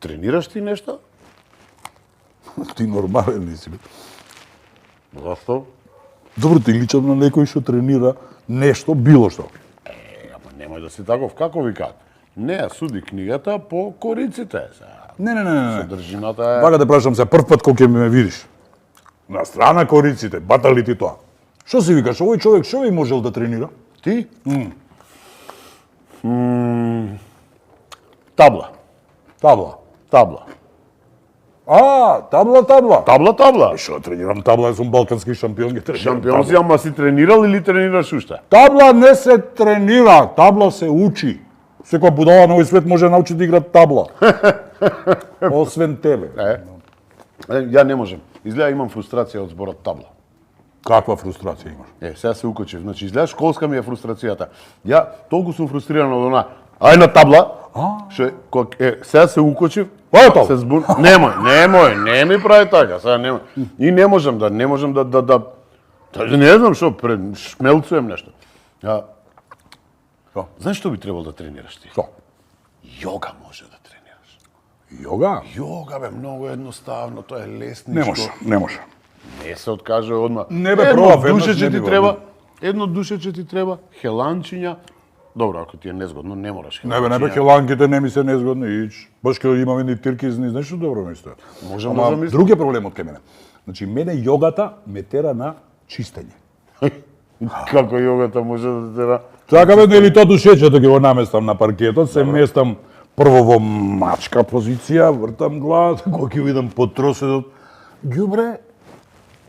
Тренираш ти нешто? Ти нормален ли си, бе? Зашто? Добро, ти личам на некој што тренира нешто, било што. Ама немој да си таков, како ви кажат. Не, суди книгата по кориците. Не. Содржината е... Вака да прашам се прв пат кога ќе ме видиш. На страна кориците, бата ли ти тоа? Што си викаш, овој човек што би можел да тренира? Ти? Табла. Табла. А, табла. Табла. Што тренирам табла, јас сум балкански шампион, ги тренирам. Шампион си, ама си тренирал или тренираш уште? Табла не се тренира, табла се учи. Секоја будала на овој свет може да научи да игра табла. Освен тебе. Ја не можам. Изгледа имам фрустрација од зборот табла. Каква фрустрација имаш? Сега се укочив. Значи, изгледа школска ми е фрустрацијата. Ја толку сум фрустриран од она. Ај на табла. Сега се укочив. Се збун. Немој, не ми прави така. Сега немој. И не можам да не знам што шмелцуем нешто. Знаеш што би требало да тренираш ти? Што? Јога може да тренираш. Јога? Јога бе многу едноставно, тоа е лесничко. Не може. Не се откаже одма. Не бе, пробав, душе ќе ти треба. Едно душе ќе ти треба, хеланчиња. Добро, ако ти е незгодно, не мораш хеланчиња. Не бе, хеланките не ми се незгодни, ич. Баш кога имам едни тиркизни, знаеш што добро ми стојат. Можам да замислам. Друг е проблемот кај мене. Значи, мене јогата ме тера на чистење. Како јогата може да тера? Така бе, нели тоа душечето ќе го наместам на паркетот, се местам прво во мачка позиција, вртам главата, кога ќе видам под троседот, ѓубре,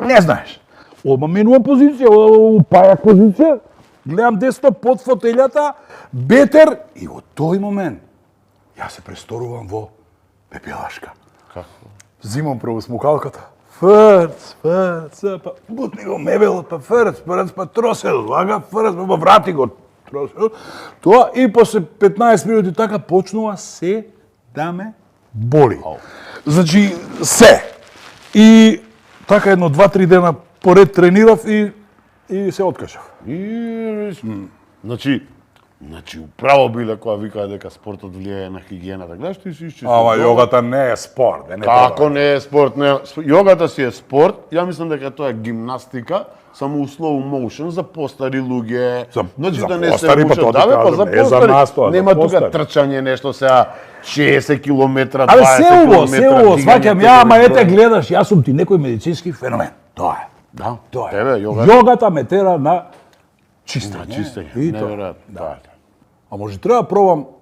не знаеш. Одма менувам позиција, упајак позиција, гледам десно под фотелјата, бетер, и во тој момент јас се престорувам во пепелашка. Како? Зимам прво смукалката. Фрц, па бутни го мебелот, па фрц, па троседот, вага, фрц, па врати го троседот. Тоа и после 15 минути така почнува се да ме боли. Значи, се. И така едно 2-3 дена поред тренирав и се откажав. Значи, управо биле кога викаа дека спортот влијае на хигиената. Гледаш, ти си исчистил. Ама јогата не е спорт. Како не е спорт? Јогата си е спорт. Ја мислам дека тоа е гимнастика, само у slow motion за постари луѓе. Значи да не се мушат. Да, па за постари. Нема тука трчање нешто сега 60 километра, 20 километра. Се уво, сваќам ја, ама ете гледаш, јас сум ти некој медицински феномен. Тоа е. Да, тоа тебе е. јога. Јогата ме тера на чистење. Неверојатно. А може треба пробам